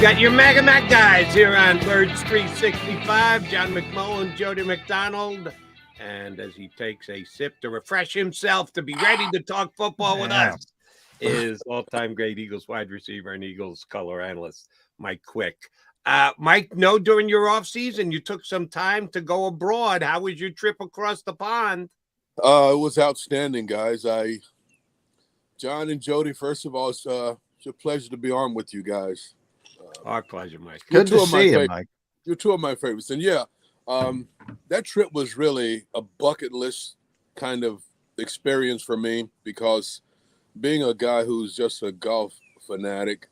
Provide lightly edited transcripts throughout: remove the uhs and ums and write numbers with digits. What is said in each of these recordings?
Got your Mega Mac guys here on Birds 365. John McMullen Jody McDonald. And as he takes a sip to refresh himself to be ready to talk football with us, is all-time great Eagles wide receiver and Eagles color analyst, Mike Quick. Mike, during your offseason, you took some time to go abroad. How was your trip across the pond? It was outstanding, guys. John and Jody, first of all, it's a pleasure to be on with you guys. Our pleasure, Mike. Good to see you, Mike. You're two of my favorites. And that trip was really a bucket list kind of experience for me because being a guy who's just a golf fanatic,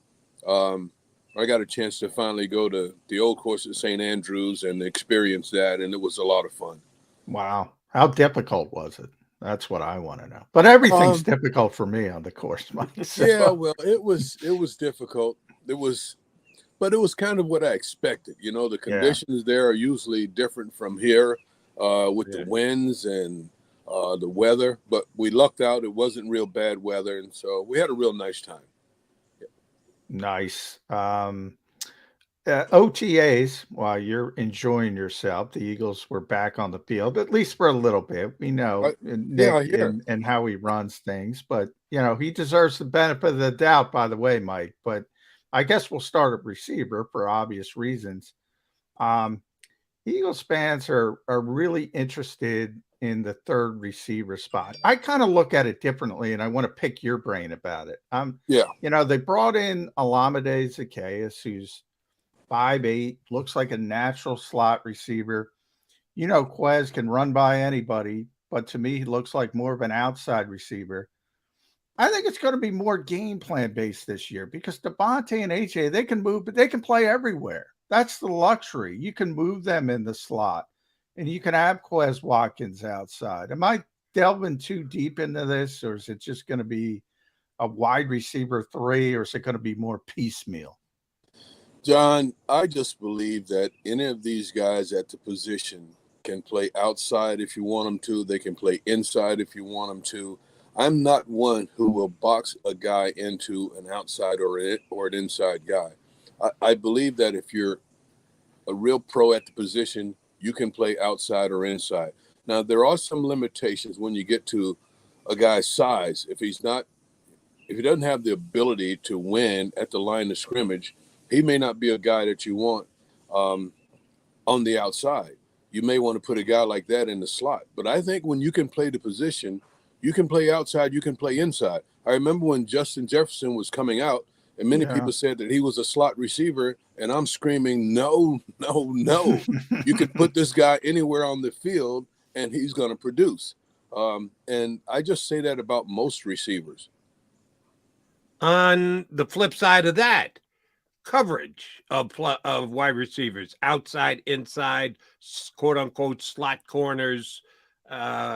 I got a chance to finally go to the old course at St. Andrews and experience that, and it was a lot of fun. Wow. How difficult was it? That's what I want to know. But everything's difficult for me on the course, Mike. So. Yeah, well, it was difficult. But it was kind of what I expected. You know, the conditions there are usually different from here with the winds and the weather. But we lucked out. It wasn't real bad weather. And so we had a real nice time. Yeah. Nice. OTAs, while you're enjoying yourself, the Eagles were back on the field, at least for a little bit. We know Nick and how he runs things. But, he deserves the benefit of the doubt, by the way, Mike. But I guess we'll start at receiver for obvious reasons. Eagles fans are really interested in the third receiver spot. I kind of look at it differently, and I want to pick your brain about it. They brought in Olamide Zaccheaus, who's 5'8", looks like a natural slot receiver. Quez can run by anybody, but to me, he looks like more of an outside receiver. I think it's going to be more game plan based this year because Devonta and AJ, they can move, but they can play everywhere. That's the luxury. You can move them in the slot, and you can have Quez Watkins outside. Am I delving too deep into this, or is it just going to be a wide receiver 3, or is it going to be more piecemeal? John, I just believe that any of these guys at the position can play outside if you want them to. They can play inside if you want them to. I'm not one who will box a guy into an outside or an inside guy. I believe that if you're a real pro at the position, you can play outside or inside. Now, there are some limitations when you get to a guy's size. If he doesn't have the ability to win at the line of scrimmage, he may not be a guy that you want on the outside. You may want to put a guy like that in the slot. But I think when you can play the position, you can play outside, you can play inside. I remember when Justin Jefferson was coming out, and many people said that he was a slot receiver, and I'm screaming, no. You could put this guy anywhere on the field, and he's going to produce. And I just say that about most receivers. On the flip side of that, coverage of wide receivers, outside, inside, quote-unquote slot corners.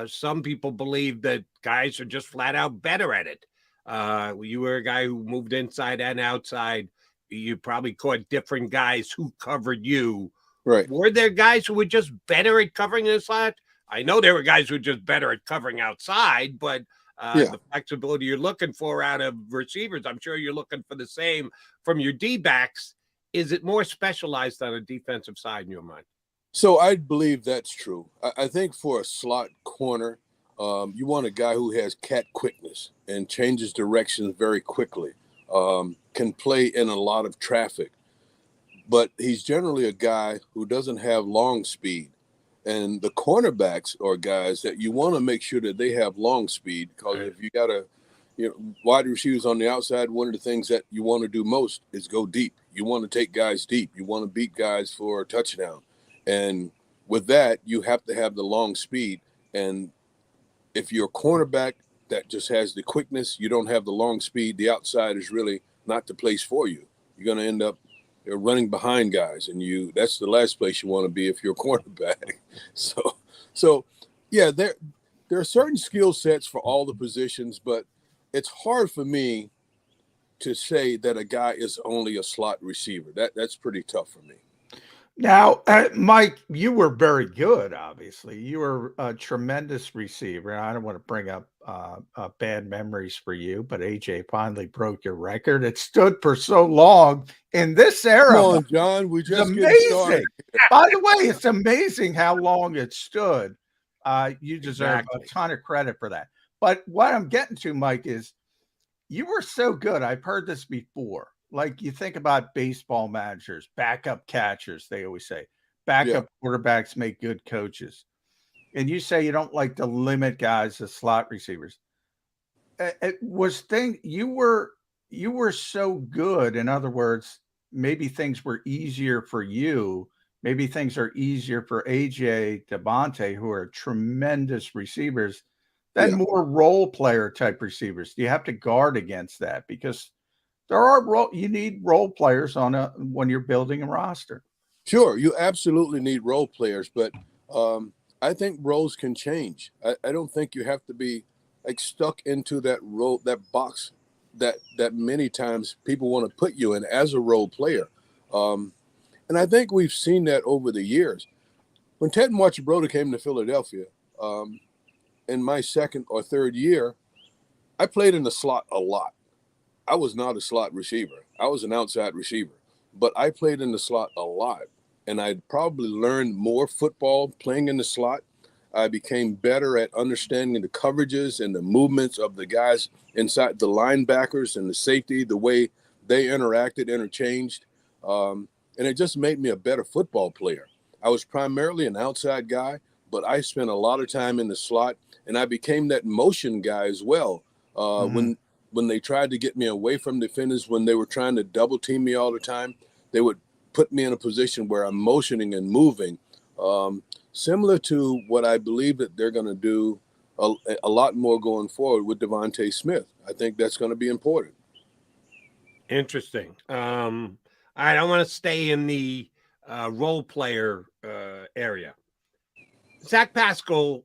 Some people believe that guys are just flat out better at it. You were a guy who moved inside and outside. You probably caught different guys who covered you. Right. Were there guys who were just better at covering the slot? I know there were guys who were just better at covering outside, but the flexibility you're looking for out of receivers, I'm sure you're looking for the same from your D-backs. Is it more specialized on a defensive side in your mind? So I believe that's true. I think for a slot corner, you want a guy who has cat quickness and changes directions very quickly, can play in a lot of traffic. But he's generally a guy who doesn't have long speed. And the cornerbacks are guys that you want to make sure that they have long speed because if you got wide receivers on the outside, one of the things that you want to do most is go deep. You want to take guys deep. You want to beat guys for a touchdown. And with that, you have to have the long speed. And if you're a cornerback that just has the quickness, you don't have the long speed, the outside is really not the place for you. You're going to end up running behind guys, and that's the last place you want to be if you're a cornerback. So there are certain skill sets for all the positions, but it's hard for me to say that a guy is only a slot receiver. That's pretty tough for me. Now, Mike, you were very good, obviously. You were a tremendous receiver. I don't want to bring up bad memories for you, but AJ finally broke your record. It stood for so long in this Come era. on, John. We It's just getting started. amazing. By the way, it's amazing how long it stood. You deserve a ton of credit for that. But what I'm getting to, Mike, is you were so good. I've heard this before. Like you think about baseball managers, backup catchers, they always say backup quarterbacks make good coaches. And you say you don't like to limit guys to slot receivers. It was you were so good. In other words, maybe things were easier for you. Maybe things are easier for AJ, Devonta, who are tremendous receivers, than more role player type receivers. Do you have to guard against that? Because you need role players when you're building a roster. Sure, you absolutely need role players, but I think roles can change. I don't think you have to be like stuck into that role, that box that many times people want to put you in as a role player. And I think we've seen that over the years. When Ted Marchibroda came to Philadelphia, in my second or third year, I played in the slot a lot. I was not a slot receiver. I was an outside receiver, but I played in the slot a lot. And I probably learned more football playing in the slot. I became better at understanding the coverages and the movements of the guys inside, the linebackers and the safety, the way they interchanged. And it just made me a better football player. I was primarily an outside guy, but I spent a lot of time in the slot, and I became that motion guy as well. When they tried to get me away from defenders, when they were trying to double team me all the time, they would put me in a position where I'm motioning and moving, similar to what I believe that they're going to do a lot more going forward with Devonta Smith. I think that's going to be important. Interesting. I don't want to stay in the role player area. Zach Pascal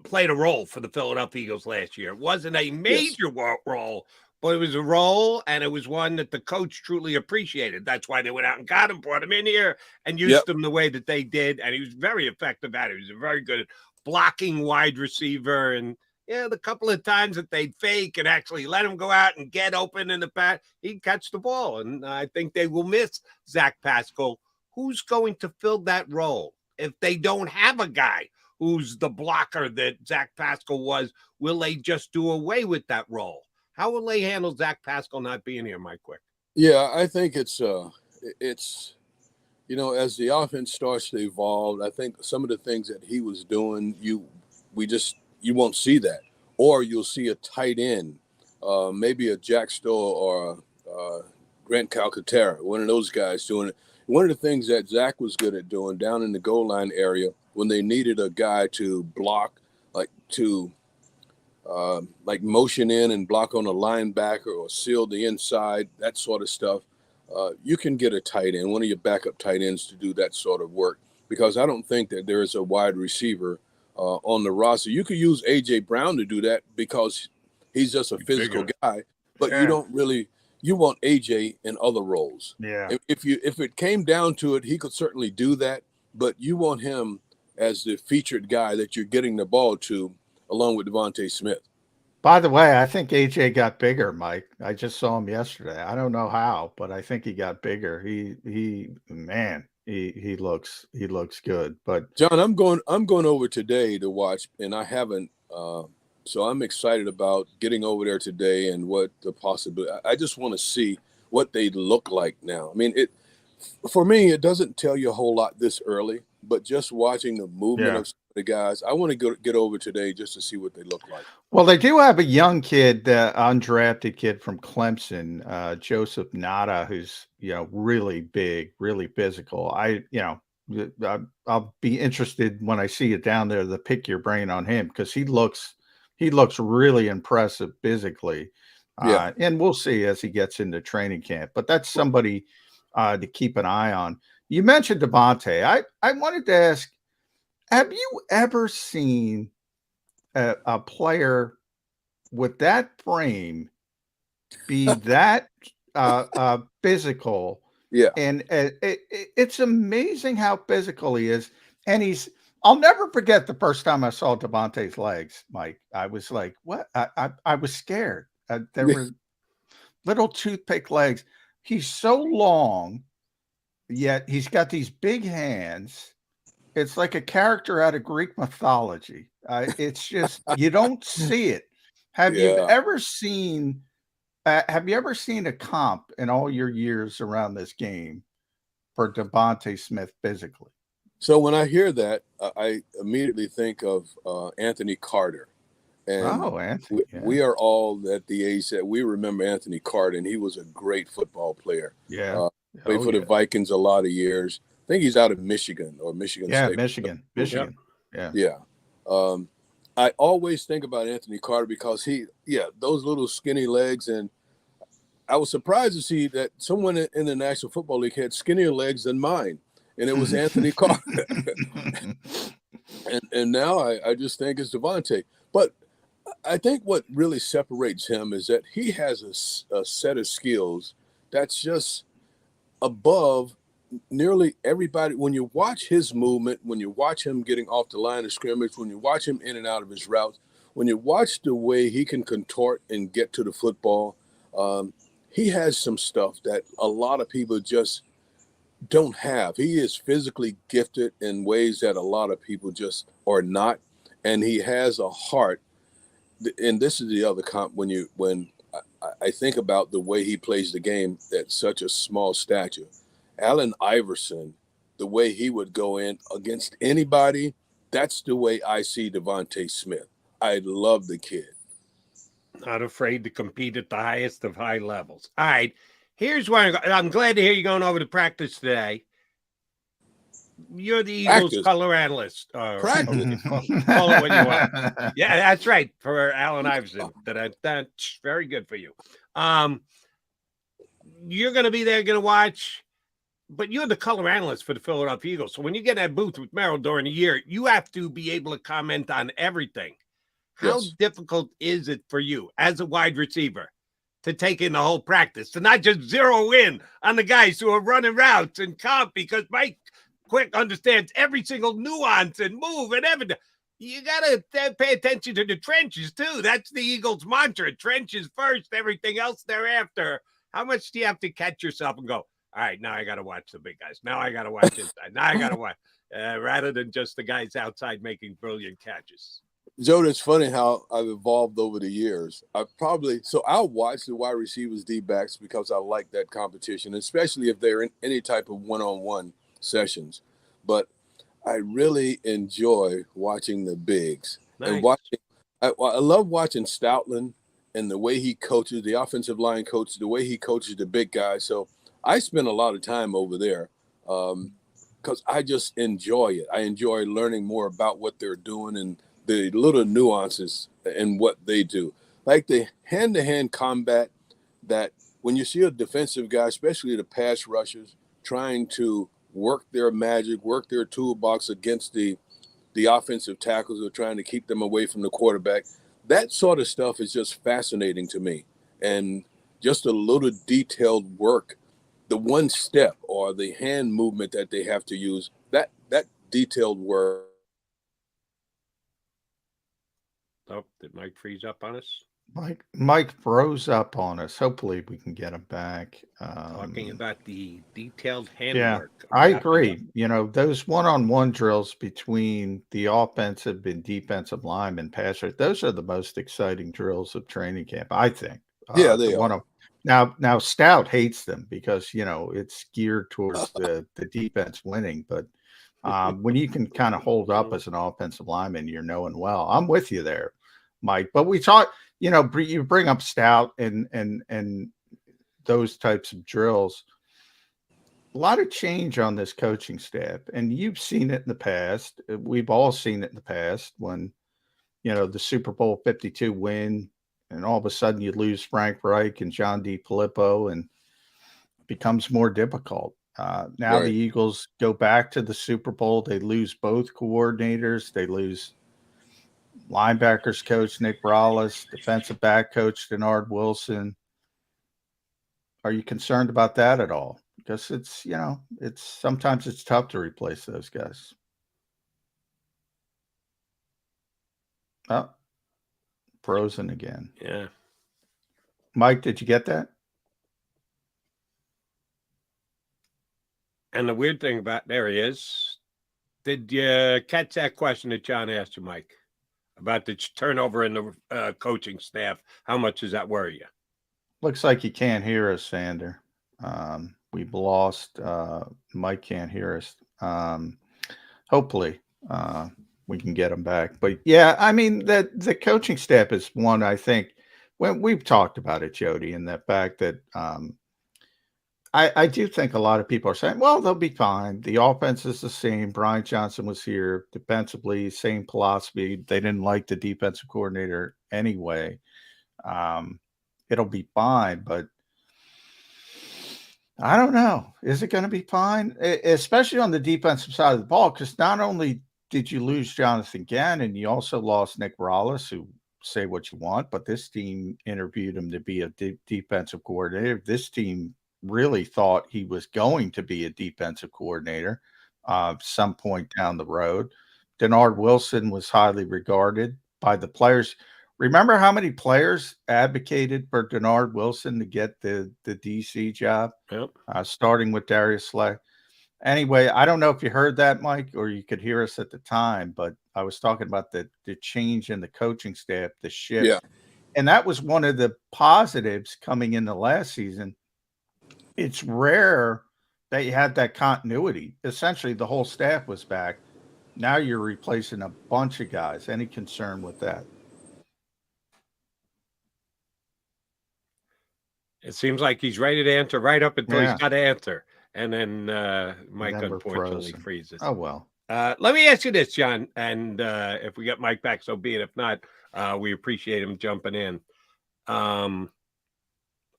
played a role for the Philadelphia Eagles last year. It wasn't a major role, but it was a role, and it was one that the coach truly appreciated. That's why they went out and got him, brought him in here, and used him the way that they did, and he was very effective at it. He was very good at blocking wide receiver, and the couple of times that they'd fake and actually let him go out and get open in the pass, he'd catch the ball, and I think they will miss Zach Pascal. Who's going to fill that role? If they don't have a guy who's the blocker that Zach Pascal was, will they just do away with that role? How will they handle Zach Pascal not being here, Mike Quick? Yeah, I think it's as the offense starts to evolve, I think some of the things that he was doing, you won't see that, or you'll see a tight end, maybe a Jack Stoll or Grant Calcaterra, one of those guys doing it. One of the things that Zach was good at doing down in the goal line area when they needed a guy to block, like motion in and block on a linebacker or seal the inside, that sort of stuff. You can get a tight end, one of your backup tight ends, to do that sort of work, because I don't think that there is a wide receiver on the roster. You could use A.J. Brown to do that because he's just a physical guy, but you want A.J. in other roles. Yeah. If it came down to it, he could certainly do that, but you want him as the featured guy that you're getting the ball to, along with Devonta Smith. By the way, I think AJ got bigger, Mike. I just saw him yesterday. I don't know how, but I think he got bigger. He looks good. But John, I'm going over today to watch, and I haven't. So I'm excited about getting over there today and what the possibility. I just want to see what they look like now. I mean, for me, it doesn't tell you a whole lot this early, but just watching the movement of the guys, I want to get over today just to see what they look like. Well, they do have a young kid, undrafted kid from Clemson, Joseph Nada, who's really big, really physical. I'll be interested when I see you down there to pick your brain on him, because he looks really impressive physically. And we'll see as he gets into training camp. But that's somebody to keep an eye on. You mentioned Devonta. I wanted to ask, have you ever seen a player with that frame be that physical Yeah. And it's amazing how physical he is. And I'll never forget the first time I saw Devonta's legs, Mike. I was like, what? I was scared. There were little toothpick legs. He's so long, yet he's got these big hands. It's like a character out of Greek mythology. It's just, you don't see it. Have you ever seen a comp in all your years around this game for Devonta Smith physically? So when I hear that, I immediately think of Anthony Carter. And Anthony, we are all at the age that we remember Anthony Carter, and he was a great football player. Yeah. Played for the Vikings a lot of years. I think he's out of Michigan or Michigan State. Michigan. Yeah. I always think about Anthony Carter because those little skinny legs. And I was surprised to see that someone in the National Football League had skinnier legs than mine. And it was Anthony Carter. and now I just think it's Devonta. But I think what really separates him is that he has a set of skills that's just above nearly everybody. When you watch his movement, when you watch him getting off the line of scrimmage, when you watch him in and out of his routes, when you watch the way he can contort and get to the football, he has some stuff that a lot of people just don't have. He is physically gifted in ways that a lot of people just are not. And he has a heart. And this is the other comp when I think about the way he plays the game at such a small stature. Allen Iverson, the way he would go in against anybody, that's the way I see Devonta Smith. I love the kid. Not afraid to compete at the highest of high levels. All right. Here's why I'm glad to hear you going over to practice today. You're the Eagles color analyst. Practice. Call it what you want. Yeah, that's right. For Allen Iverson. That's very good for you. You're going to be there, going to watch, but you're the color analyst for the Philadelphia Eagles. So when you get in that booth with Merrill during the year, you have to be able to comment on everything. How difficult is it for you as a wide receiver to take in the whole practice, to not just zero in on the guys who are running routes and comp, because Mike Quick understands every single nuance and move and everything. You got to pay attention to the trenches, too. That's the Eagles' mantra. Trenches first, everything else thereafter. How much do you have to catch yourself and go, all right, now I got to watch the big guys. Now I got to watch inside. Now I got to watch, rather than just the guys outside making brilliant catches. Jordan, it's funny how I've evolved over the years. I'll watch the wide receivers, D-backs, because I like that competition, especially if they're in any type of one-on-one sessions. But I really enjoy watching the bigs. Nice. And I love watching Stoutland and the way he coaches, the offensive line coach, the way he coaches the big guys. So I spend a lot of time over there because I just enjoy it. I enjoy learning more about what they're doing and the little nuances in what they do. Like the hand-to-hand combat that when you see a defensive guy, especially the pass rushers, trying to work their magic, work their toolbox against the offensive tackles who are trying to keep them away from the quarterback, that sort of stuff is just fascinating to me. And just a little detailed work, the one step or the hand movement that they have to use, that detailed work. Oh, did Mike freeze up on us? Mike froze up on us. Hopefully we can get him back. Talking about the detailed handwork. Yeah, I agree. You know, those one-on-one drills between the offensive and defensive linemen, passers, those are the most exciting drills of training camp, I think. Yeah, they are. Now Stout hates them because, you know, it's geared towards the defense winning. But when you can kind of hold up as an offensive lineman, you're knowing well. I'm with you there, Mike. But we talk, you know, you bring up Stout and those types of drills. A lot of change on this coaching staff, and you've seen it in the past. We've all seen it in the past when, you know, the Super Bowl 52 win, and all of a sudden you lose Frank Reich and John D. Filippo, and it becomes more difficult. Now the Eagles go back to the Super Bowl. They lose both coordinators. They lose linebackers coach Nick Rallis, defensive back coach Denard Wilson. Are you concerned about that at all? because it's, sometimes it's tough to replace those guys. Oh, frozen again. Yeah. Mike, did you get that? And the weird thing about, there he is. Did you catch that question that John asked you, Mike, about the turnover in the coaching staff? How much does that worry you? Looks like you can't hear us, Sander. We've lost. Mike can't hear us. Hopefully, we can get him back. But yeah, I mean, the coaching staff is one, I think, when we've talked about it, Jody, and the fact that I do think a lot of people are saying, well, they'll be fine. The offense is the same. Brian Johnson was here defensively, same philosophy. They didn't like the defensive coordinator anyway. It'll be fine, but I don't know. Is it going to be fine? Especially on the defensive side of the ball, because not only did you lose Jonathan Gannon, you also lost Nick Rallis, who, say what you want, but this team interviewed him to be a defensive coordinator. This team really thought he was going to be a defensive coordinator some point down the road. Denard Wilson was highly regarded by the players. Remember how many players advocated for Denard Wilson to get the DC job? Yep. Starting with Darius Slay. Anyway, I don't know if you heard that, Mike, or you could hear us at the time, but I was talking about the change in the coaching staff, the shift. Yeah. And that was one of the positives coming into last season. It's rare that you had that continuity. Essentially, the whole staff was back. Now you're replacing a bunch of guys. Any concern with that? It seems like he's ready to answer right up until he's got to answer. And then Mike unfortunately freezes. Oh, well. Let me ask you this, John. And if we get Mike back, so be it. If not, we appreciate him jumping in. Are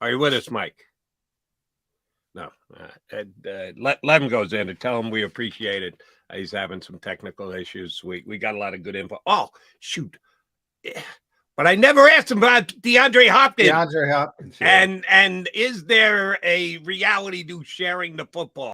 you with us, Mike? No. Let him goes in and tell him we appreciate it. He's having some technical issues. We got a lot of good info. Oh, shoot. Yeah. But I never asked him about DeAndre Hopkins. DeAndre Hopkins. Yeah. And is there a reality to sharing the football?